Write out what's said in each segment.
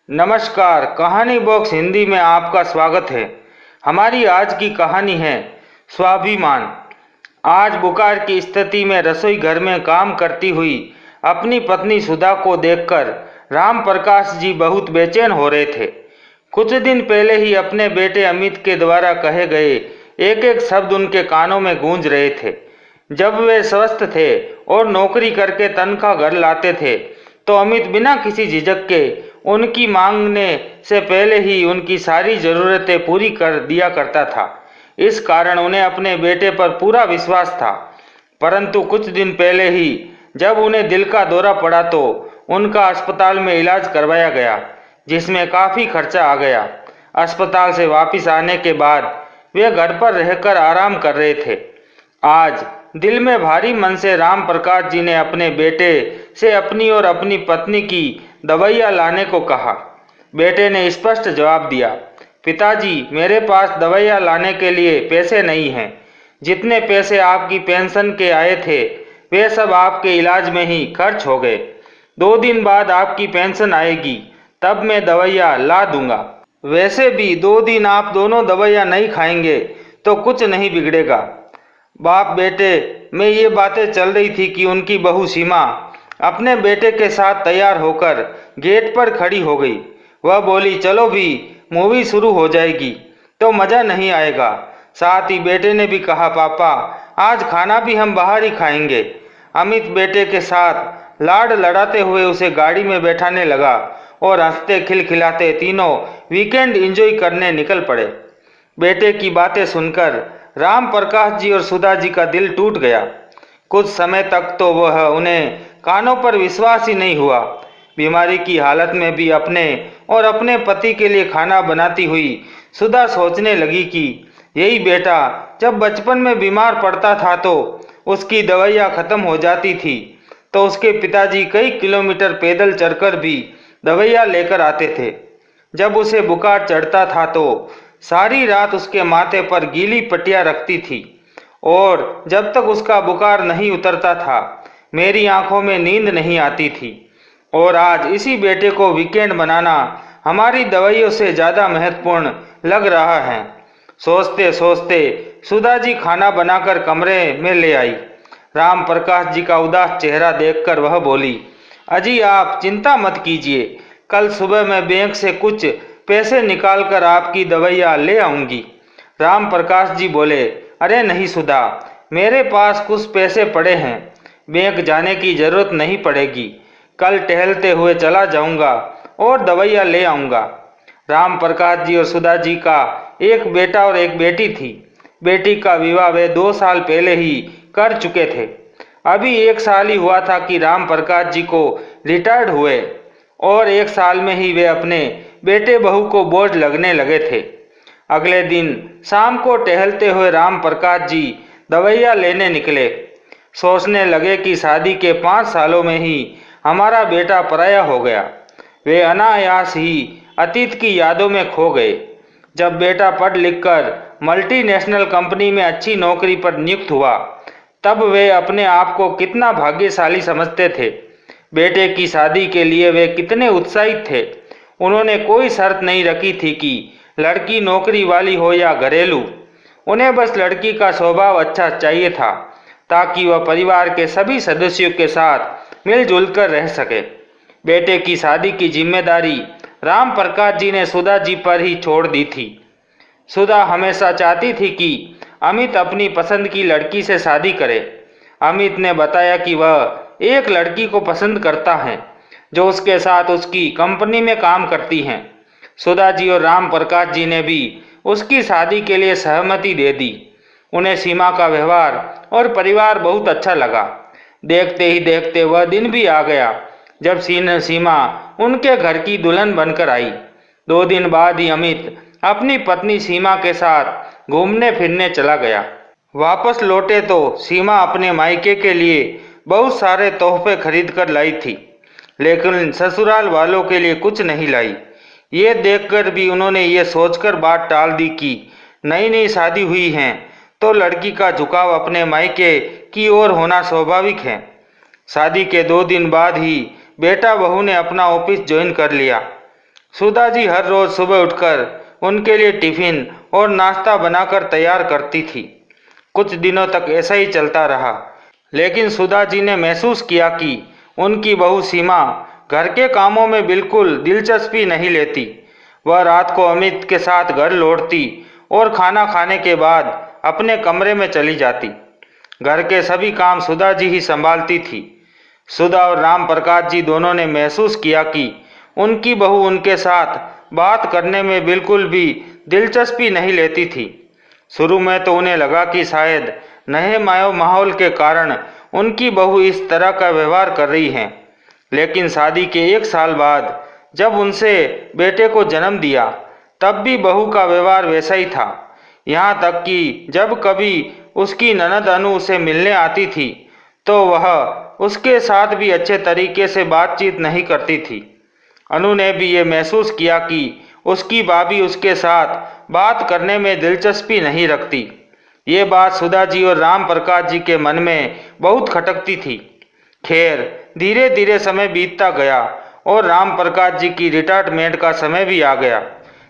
नमस्कार, कहानी बॉक्स हिंदी में आपका स्वागत है। हमारी आज की कहानी है स्वाभिमान। आज बुखार की स्थिति में रसोई घर में काम करती हुई अपनी पत्नी सुधा को देखकर राम प्रकाश जी बहुत बेचैन हो रहे थे। कुछ दिन पहले ही अपने बेटे अमित के द्वारा कहे गए एक एक शब्द उनके कानों में गूंज रहे थे। जब वे स्वस्थ थे और नौकरी करके तनख्वाह घर लाते थे तो अमित बिना किसी झिझक के उनकी मांगने से पहले ही उनकी सारी ज़रूरतें पूरी कर दिया करता था। इस कारण उन्हें अपने बेटे पर पूरा विश्वास था। परंतु कुछ दिन पहले ही जब उन्हें दिल का दौरा पड़ा तो उनका अस्पताल में इलाज करवाया गया, जिसमें काफ़ी खर्चा आ गया। अस्पताल से वापस आने के बाद वे घर पर रहकर आराम कर रहे थे। आज दिल में भारी मन से राम प्रकाश जी ने अपने बेटे से अपनी और अपनी पत्नी की दवाइयाँ लाने को कहा। बेटे ने स्पष्ट जवाब दिया, पिताजी, मेरे पास दवाइयाँ लाने के लिए पैसे नहीं हैं। जितने पैसे आपकी पेंशन के आए थे वे सब आपके इलाज में ही खर्च हो गए। 2 दिन बाद आपकी पेंशन आएगी, तब मैं दवाइयाँ ला दूंगा। वैसे भी 2 दिन आप दोनों दवाइयाँ नहीं खाएंगे तो कुछ नहीं बिगड़ेगा। बाप बेटे में ये बातें चल रही थी कि उनकी बहू सीमा अपने बेटे के साथ तैयार होकर गेट पर खड़ी हो गई। वह बोली, चलो भी, मूवी शुरू हो जाएगी तो मज़ा नहीं आएगा। साथ ही बेटे ने भी कहा, पापा, आज खाना भी हम बाहर ही खाएंगे। अमित बेटे के साथ लाड लड़ाते हुए उसे गाड़ी में बैठाने लगा और हंसते खिलखिलाते तीनों वीकेंड एंजॉय करने निकल पड़े। बेटे की बातें सुनकर राम प्रकाश जी और सुधा जी का दिल टूट गया। कुछ समय तक तो वह उन्हें कानों पर विश्वास ही नहीं हुआ। बीमारी की हालत में भी अपने और अपने पति के लिए खाना बनाती हुई सुधा सोचने लगी कि यही बेटा जब बचपन में बीमार पड़ता था तो उसकी दवाइयाँ खत्म हो जाती थी तो उसके पिताजी कई किलोमीटर पैदल चलकर भी दवाइयाँ लेकर आते थे। जब उसे बुखार चढ़ता था तो सारी रात उसके माथे पर गीली पट्टियाँ रखती थी और जब तक उसका बुखार नहीं उतरता था मेरी आंखों में नींद नहीं आती थी। और आज इसी बेटे को वीकेंड बनाना हमारी दवाइयों से ज़्यादा महत्वपूर्ण लग रहा है। सोचते सोचते सुधा जी खाना बनाकर कमरे में ले आई। राम प्रकाश जी का उदास चेहरा देखकर वह बोली, अजी आप चिंता मत कीजिए, कल सुबह मैं बैंक से कुछ पैसे निकालकर आपकी दवाइयाँ ले आऊँगी। राम प्रकाश जी बोले, अरे नहीं सुधा, मेरे पास कुछ पैसे पड़े हैं, बैंक जाने की ज़रूरत नहीं पड़ेगी। कल टहलते हुए चला जाऊँगा और दवाइयाँ ले आऊँगा। राम प्रकाश जी और सुधा जी का एक बेटा और एक बेटी थी। बेटी का विवाह वे 2 साल पहले ही कर चुके थे। अभी 1 साल ही हुआ था कि राम प्रकाश जी को रिटायर्ड हुए और 1 साल में ही वे अपने बेटे बहू को बोझ लगने लगे थे। अगले दिन शाम को टहलते हुए राम प्रकाश जी दवाइयाँ लेने निकले। सोचने लगे कि शादी के 5 सालों में ही हमारा बेटा पराया हो गया। वे अनायास ही अतीत की यादों में खो गए। जब बेटा पढ़ लिख कर मल्टीनेशनल कंपनी में अच्छी नौकरी पर नियुक्त हुआ तब वे अपने आप को कितना भाग्यशाली समझते थे। बेटे की शादी के लिए वे कितने उत्साहित थे। उन्होंने कोई शर्त नहीं रखी थी कि लड़की नौकरी वाली हो या घरेलू। उन्हें बस लड़की का स्वभाव अच्छा चाहिए था ताकि वह परिवार के सभी सदस्यों के साथ मिलजुल कर रह सके। बेटे की शादी की जिम्मेदारी राम प्रकाश जी ने सुधा जी पर ही छोड़ दी थी। सुधा हमेशा चाहती थी कि अमित अपनी पसंद की लड़की से शादी करे। अमित ने बताया कि वह एक लड़की को पसंद करता है जो उसके साथ उसकी कंपनी में काम करती हैं। सुधा जी और राम प्रकाश जी ने भी उसकी शादी के लिए सहमति दे दी। उन्हें सीमा का व्यवहार और परिवार बहुत अच्छा लगा। देखते ही देखते वह दिन भी आ गया जब सीमा उनके घर की दुल्हन बनकर आई। 2 दिन बाद ही अमित अपनी पत्नी सीमा के साथ घूमने फिरने चला गया। वापस लौटे तो सीमा अपने मायके के लिए बहुत सारे तोहफे खरीद कर लाई थी, लेकिन ससुराल वालों के लिए कुछ नहीं लाई। ये देखकर भी उन्होंने ये सोचकर बात टाल दी कि नई नई शादी हुई हैं तो लड़की का झुकाव अपने मायके की ओर होना स्वाभाविक है। शादी के 2 दिन बाद ही बेटा बहू ने अपना ऑफिस ज्वाइन कर लिया। सुधा जी हर रोज सुबह उठकर उनके लिए टिफिन और नाश्ता बनाकर तैयार करती थी। कुछ दिनों तक ऐसा ही चलता रहा, लेकिन सुधा जी ने महसूस किया कि उनकी बहू सीमा घर के कामों में बिल्कुल दिलचस्पी नहीं लेती। वह रात को अमित के साथ घर लौटती और खाना खाने के बाद अपने कमरे में चली जाती। घर के सभी काम सुधा जी ही संभालती थी। सुधा और राम प्रकाश जी दोनों ने महसूस किया कि उनकी बहू उनके साथ बात करने में बिल्कुल भी दिलचस्पी नहीं लेती थी। शुरू में तो उन्हें लगा कि शायद नए माहौल के कारण उनकी बहू इस तरह का व्यवहार कर रही है, लेकिन शादी के 1 साल बाद जब उनसे बेटे को जन्म दिया तब भी बहू का व्यवहार वैसा ही था। यहाँ तक कि जब कभी उसकी ननद अनु उसे मिलने आती थी तो वह उसके साथ भी अच्छे तरीके से बातचीत नहीं करती थी। अनु ने भी ये महसूस किया कि उसकी भाभी उसके साथ बात करने में दिलचस्पी नहीं रखती। ये बात सुधा जी और राम प्रकाश जी के मन में बहुत खटकती थी। खैर, धीरे धीरे समय बीतता गया और राम प्रकाश जी की रिटायरमेंट का समय भी आ गया।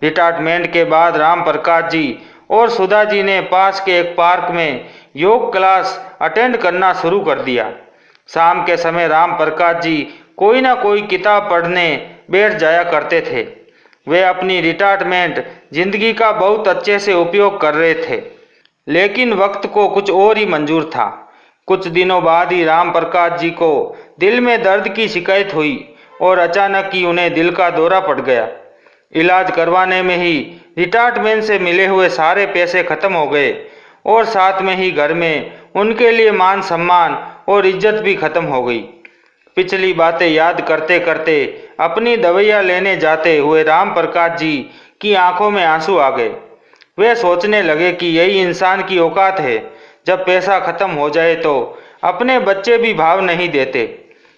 रिटायरमेंट के बाद राम प्रकाश जी और सुधा जी ने पास के एक पार्क में योग क्लास अटेंड करना शुरू कर दिया। शाम के समय राम प्रकाश जी कोई ना कोई किताब पढ़ने बैठ जाया करते थे। वे अपनी रिटायरमेंट जिंदगी का बहुत अच्छे से उपयोग कर रहे थे, लेकिन वक्त को कुछ और ही मंजूर था। कुछ दिनों बाद ही राम प्रकाश जी को दिल में दर्द की शिकायत हुई और अचानक ही उन्हें दिल का दौरा पड़ गया। इलाज करवाने में ही रिटायरमेंट से मिले हुए सारे पैसे खत्म हो गए और साथ में ही घर में उनके लिए मान सम्मान और इज्जत भी खत्म हो गई। पिछली बातें याद करते करते अपनी दवाइयाँ लेने जाते हुए राम प्रकाश जी की आंखों में आंसू आ गए। वे सोचने लगे कि यही इंसान की औकात है, जब पैसा खत्म हो जाए तो अपने बच्चे भी भाव नहीं देते।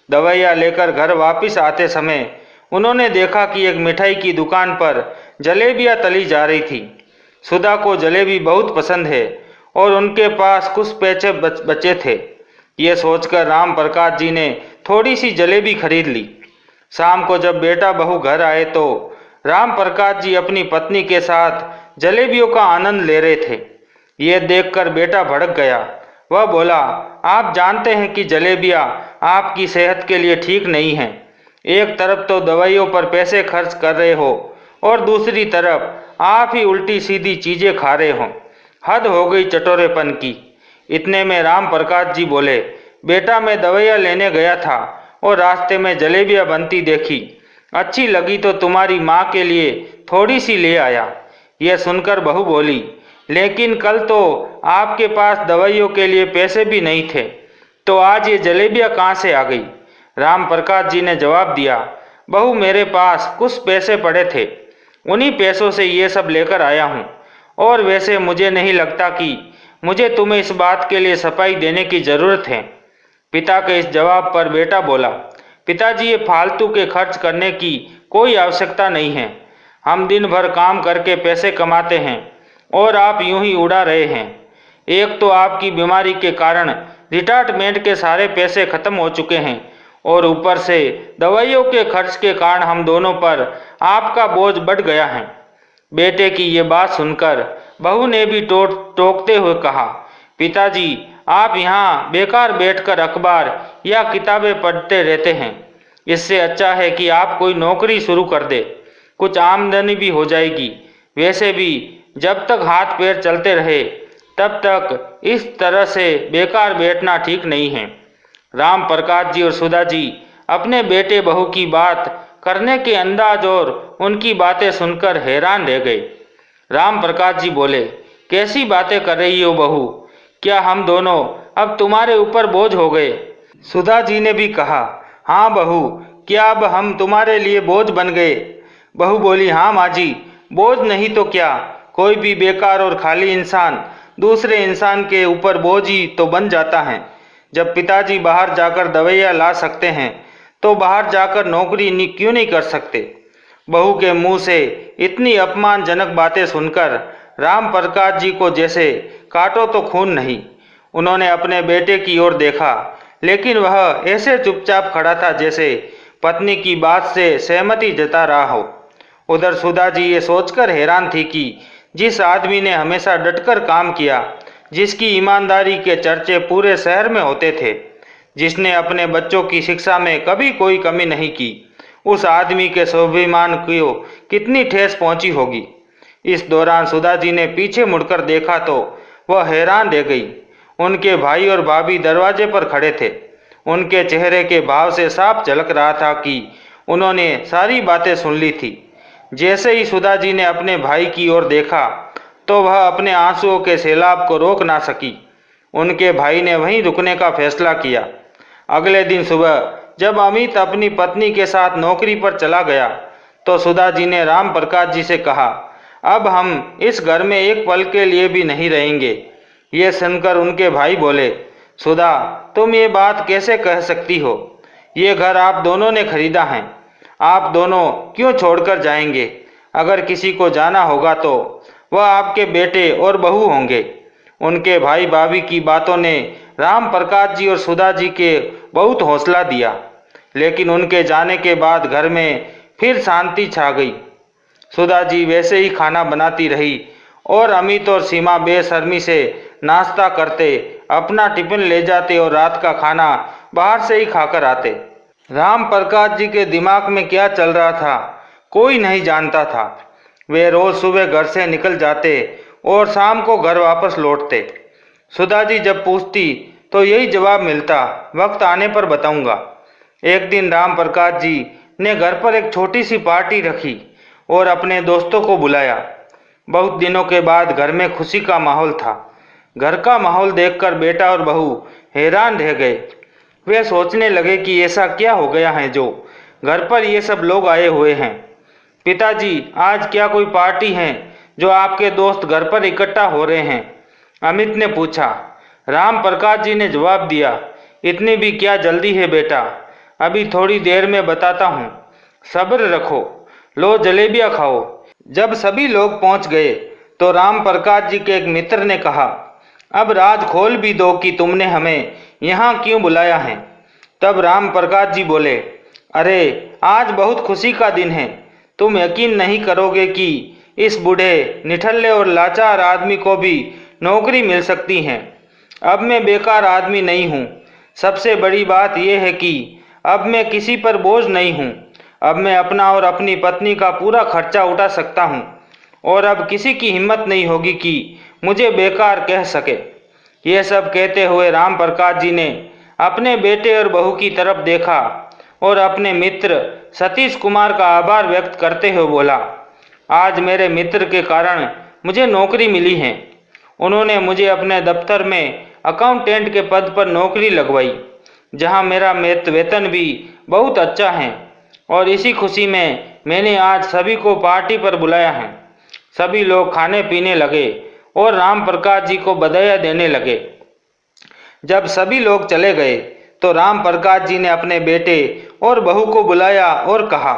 दवाइयाँ लेकर घर वापस आते समय उन्होंने देखा कि एक मिठाई की दुकान पर जलेबियाँ तली जा रही थी। सुधा को जलेबी बहुत पसंद है और उनके पास कुछ पैसे बचे थे। ये सोचकर राम प्रकाश जी ने थोड़ी सी जलेबी खरीद ली। शाम को जब बेटा बहू घर आए तो राम प्रकाश जी अपनी पत्नी के साथ जलेबियों का आनंद ले रहे थे। ये देखकर बेटा भड़क गया। वह बोला, आप जानते हैं कि जलेबियाँ आपकी सेहत के लिए ठीक नहीं हैं। एक तरफ तो दवाइयों पर पैसे खर्च कर रहे हो और दूसरी तरफ आप ही उल्टी सीधी चीज़ें खा रहे हो। हद हो गई चटोरेपन की। इतने में राम प्रकाश जी बोले, बेटा मैं दवाइयाँ लेने गया था और रास्ते में जलेबियाँ बनती देखी, अच्छी लगी तो तुम्हारी माँ के लिए थोड़ी सी ले आया। यह सुनकर बहू बोली, लेकिन कल तो आपके पास दवाइयों के लिए पैसे भी नहीं थे, तो आज ये जलेबियाँ कहाँ से आ गई? राम प्रकाश जी ने जवाब दिया, बहू मेरे पास कुछ पैसे पड़े थे, उन्हीं पैसों से ये सब लेकर आया हूँ। और वैसे मुझे नहीं लगता कि मुझे तुम्हें इस बात के लिए सफाई देने की ज़रूरत है। पिता के इस जवाब पर बेटा बोला, पिताजी ये फालतू के खर्च करने की कोई आवश्यकता नहीं है। हम दिन भर काम करके पैसे कमाते हैं और आप यूं ही उड़ा रहे हैं। एक तो आपकी बीमारी के कारण रिटायरमेंट के सारे पैसे खत्म हो चुके हैं और ऊपर से दवाइयों के खर्च के कारण हम दोनों पर आपका बोझ बढ़ गया है। बेटे की ये बात सुनकर बहू ने भी टोकते हुए कहा, पिताजी आप यहाँ बेकार बैठकर अखबार या किताबें पढ़ते रहते हैं। इससे अच्छा है कि आप कोई नौकरी शुरू कर दे, कुछ आमदनी भी हो जाएगी। वैसे भी जब तक हाथ पैर चलते रहे तब तक इस तरह से बेकार बैठना ठीक नहीं है। राम प्रकाश जी और सुधा जी अपने बेटे बहू की बात करने के अंदाज और उनकी बातें सुनकर हैरान रह गए। राम प्रकाश जी बोले, कैसी बातें कर रही हो बहू? क्या हम दोनों अब तुम्हारे ऊपर बोझ हो गए? सुधा जी ने भी कहा, हाँ बहू, क्या अब हम तुम्हारे लिए बोझ बन गए? बहू बोली, हाँ माँ जी, बोझ नहीं तो क्या। कोई भी बेकार और खाली इंसान दूसरे इंसान के ऊपर बोझ ही तो बन जाता है। जब पिताजी बाहर जाकर दवाइयाँ ला सकते हैं तो बाहर जाकर नौकरी क्यों नहीं कर सकते? बहू के मुंह से इतनी अपमानजनक बातें सुनकर राम प्रकाश जी को जैसे काटो तो खून नहीं। उन्होंने अपने बेटे की ओर देखा, लेकिन वह ऐसे चुपचाप खड़ा था जैसे पत्नी की बात से सहमति जता रहा हो। उधर सुधा जी ये सोचकर हैरान थी कि जिस आदमी ने हमेशा डटकर काम किया, जिसकी ईमानदारी के चर्चे पूरे शहर में होते थे, जिसने अपने बच्चों की शिक्षा में कभी कोई कमी नहीं की, उस आदमी के स्वाभिमान को कितनी ठेस पहुंची होगी। इस दौरान सुधा जी ने पीछे मुड़कर देखा तो वह हैरान रह गई। उनके भाई और भाभी दरवाजे पर खड़े थे। उनके चेहरे के भाव से साफ झलक रहा था कि उन्होंने सारी बातें सुन ली थी। जैसे ही सुधा जी ने अपने भाई की ओर देखा तो वह अपने आंसुओं के सैलाब को रोक ना सकी। उनके भाई ने वहीं रुकने का फैसला किया। अगले दिन सुबह जब अमित अपनी पत्नी के साथ नौकरी पर चला गया तो सुधा जी ने राम प्रकाश जी से कहा, अब हम इस घर में एक पल के लिए भी नहीं रहेंगे। ये सुनकर उनके भाई बोले, सुधा, तुम ये बात कैसे कह सकती हो? ये घर आप दोनों ने खरीदा है, आप दोनों क्यों छोड़कर जाएंगे? अगर किसी को जाना होगा तो वह आपके बेटे और बहू होंगे। उनके भाई भाभी की बातों ने राम प्रकाश जी और सुधा जी के बहुत हौसला दिया, लेकिन उनके जाने के बाद घर में फिर शांति छा गई। सुधा जी वैसे ही खाना बनाती रही और अमित और सीमा बेशर्मी से नाश्ता करते, अपना टिफिन ले जाते और रात का खाना बाहर से ही खाकर आते। राम प्रकाश जी के दिमाग में क्या चल रहा था कोई नहीं जानता था। वे रोज सुबह घर से निकल जाते और शाम को घर वापस लौटते। सुधा जी जब पूछती तो यही जवाब मिलता, वक्त आने पर बताऊंगा। एक दिन राम प्रकाश जी ने घर पर एक छोटी सी पार्टी रखी और अपने दोस्तों को बुलाया। बहुत दिनों के बाद घर में खुशी का माहौल था। घर का माहौल देखकर बेटा और बहू हैरान रह गए। वे सोचने लगे कि ऐसा क्या हो गया है जो घर पर ये सब लोग आए हुए हैं। पिताजी, आज क्या कोई पार्टी है जो आपके दोस्त घर पर इकट्ठा हो रहे हैं? अमित ने पूछा। राम प्रकाश जी ने जवाब दिया, इतनी भी क्या जल्दी है बेटा, अभी थोड़ी देर में बताता हूँ, सब्र रखो, लो जलेबियाँ खाओ। जब सभी लोग पहुँच गए तो राम प्रकाश जी के एक मित्र ने कहा, अब राज खोल भी दो कि तुमने हमें यहाँ क्यों बुलाया है। तब राम प्रकाश जी बोले, अरे आज बहुत खुशी का दिन है। तुम यकीन नहीं करोगे कि इस बूढ़े, निठल्ले और लाचार आदमी को भी नौकरी मिल सकती है। अब मैं बेकार आदमी नहीं हूँ। सबसे बड़ी बात यह है कि अब मैं किसी पर बोझ नहीं हूँ। अब मैं अपना और अपनी पत्नी का पूरा खर्चा उठा सकता हूँ और अब किसी की हिम्मत नहीं होगी कि मुझे बेकार कह सके। यह सब कहते हुए राम प्रकाश जी ने अपने बेटे और बहू की तरफ देखा और अपने मित्र सतीश कुमार का आभार व्यक्त करते हुए बोला, आज मेरे मित्र के कारण मुझे नौकरी मिली है। उन्होंने मुझे अपने दफ्तर में अकाउंटेंट के पद पर नौकरी लगवाई, जहां मेरा वेतन भी बहुत अच्छा है। और इसी खुशी में मैंने आज सभी को पार्टी पर बुलाया है। सभी लोग खाने पीने लगे और राम प्रकाश जी को बधाई देने लगे। जब सभी लोग चले गए तो राम प्रकाश जी ने अपने बेटे और बहू को बुलाया और कहा,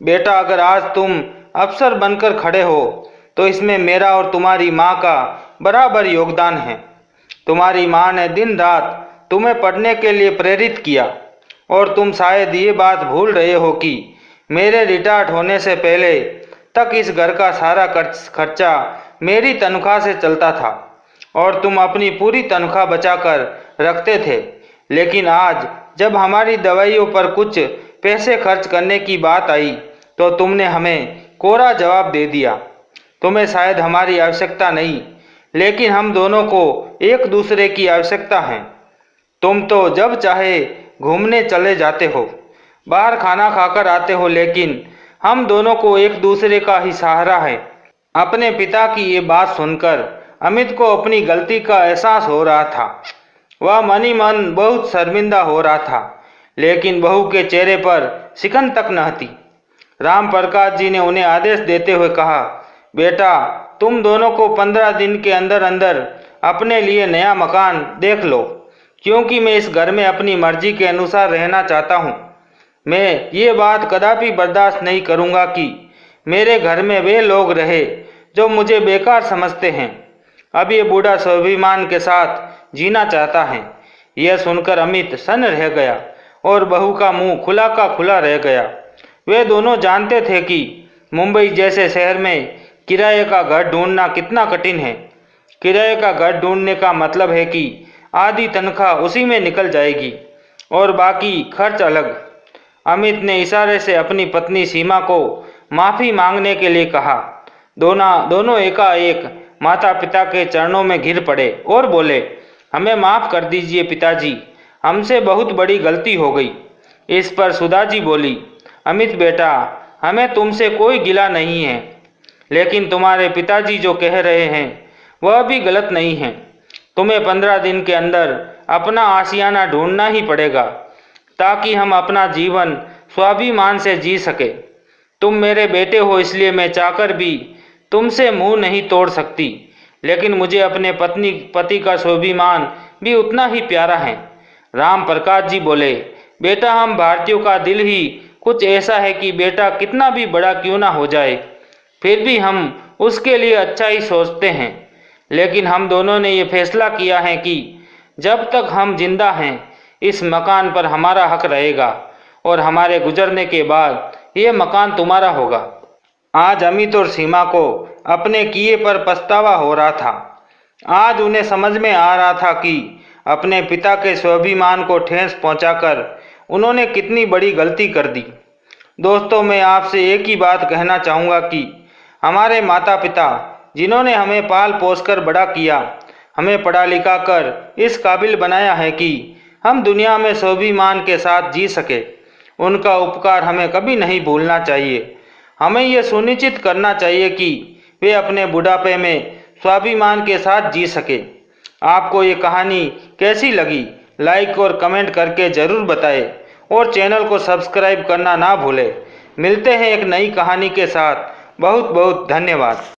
बेटा, अगर आज तुम अफसर बनकर खड़े हो तो इसमें मेरा और तुम्हारी माँ का बराबर योगदान है। तुम्हारी माँ ने दिन रात तुम्हें पढ़ने के लिए प्रेरित किया और तुम शायद ये बात भूल रहे हो कि मेरे रिटायर्ड होने से पहले तक इस घर का सारा खर्चा मेरी तनख्वाह से चलता था और तुम अपनी पूरी तनख्वाह बचाकर रखते थे। लेकिन आज जब हमारी दवाइयों पर कुछ पैसे खर्च करने की बात आई तो तुमने हमें कोरा जवाब दे दिया। तुम्हें शायद हमारी आवश्यकता नहीं, लेकिन हम दोनों को एक दूसरे की आवश्यकता है। तुम तो जब चाहे घूमने चले जाते हो, बाहर खाना खाकर आते हो, लेकिन हम दोनों को एक दूसरे का ही सहारा है। अपने पिता की ये बात सुनकर अमित को अपनी गलती का एहसास हो रहा था। वह मन ही मन बहुत शर्मिंदा हो रहा था, लेकिन बहू के चेहरे पर सिकन तक न थी। राम प्रकाश जी ने उन्हें आदेश देते हुए कहा, बेटा, तुम दोनों को 15 दिन के अंदर अंदर अपने लिए नया मकान देख लो, क्योंकि मैं इस घर में अपनी मर्जी के अनुसार रहना चाहता हूँ। मैं ये बात कदापि बर्दाश्त नहीं करूँगा कि मेरे घर में वे लोग रहे जो मुझे बेकार समझते हैं। अब ये बूढ़ा स्वाभिमान के साथ जीना चाहता है। यह सुनकर अमित सन्न रह गया और बहू का मुंह खुला का खुला रह गया। वे दोनों जानते थे कि मुंबई जैसे शहर में किराए का घर ढूंढना कितना कठिन है। किराए का घर ढूंढने का मतलब है कि आधी तनख्वाह उसी में निकल जाएगी और बाकी खर्च अलग। अमित ने इशारे से अपनी पत्नी सीमा को माफ़ी मांगने के लिए कहा। दोनों एकाएक माता पिता के चरणों में गिर पड़े और बोले, हमें माफ़ कर दीजिए पिताजी, हमसे बहुत बड़ी गलती हो गई। इस पर सुधा जी बोली, अमित बेटा, हमें तुमसे कोई गिला नहीं है, लेकिन तुम्हारे पिताजी जो कह रहे हैं वह भी गलत नहीं है। तुम्हें 15 दिन के अंदर अपना आशियाना ढूंढना ही पड़ेगा ताकि हम अपना जीवन स्वाभिमान से जी सके। तुम मेरे बेटे हो, इसलिए मैं चाहकर भी तुमसे मुंह नहीं तोड़ सकती, लेकिन मुझे अपने पति का स्वाभिमान भी उतना ही प्यारा है। राम प्रकाश जी बोले, बेटा, हम भारतीयों का दिल ही कुछ ऐसा है कि बेटा कितना भी बड़ा क्यों ना हो जाए, फिर भी हम उसके लिए अच्छा ही सोचते हैं। लेकिन हम दोनों ने ये फैसला किया है कि जब तक हम जिंदा हैं इस मकान पर हमारा हक रहेगा और हमारे गुजरने के बाद ये मकान तुम्हारा होगा। आज अमित और सीमा को अपने किए पर पछतावा हो रहा था। आज उन्हें समझ में आ रहा था कि अपने पिता के स्वाभिमान को ठेस पहुंचाकर उन्होंने कितनी बड़ी गलती कर दी। दोस्तों, मैं आपसे एक ही बात कहना चाहूँगा कि हमारे माता पिता जिन्होंने हमें पाल पोस कर बड़ा किया, हमें पढ़ा लिखा कर इस काबिल बनाया है कि हम दुनिया में स्वाभिमान के साथ जी सके, उनका उपकार हमें कभी नहीं भूलना चाहिए। हमें यह सुनिश्चित करना चाहिए कि वे अपने बुढ़ापे में स्वाभिमान के साथ जी सके। आपको ये कहानी कैसी लगी, लाइक और कमेंट करके ज़रूर बताएं और चैनल को सब्सक्राइब करना ना भूलें। मिलते हैं एक नई कहानी के साथ। बहुत बहुत धन्यवाद।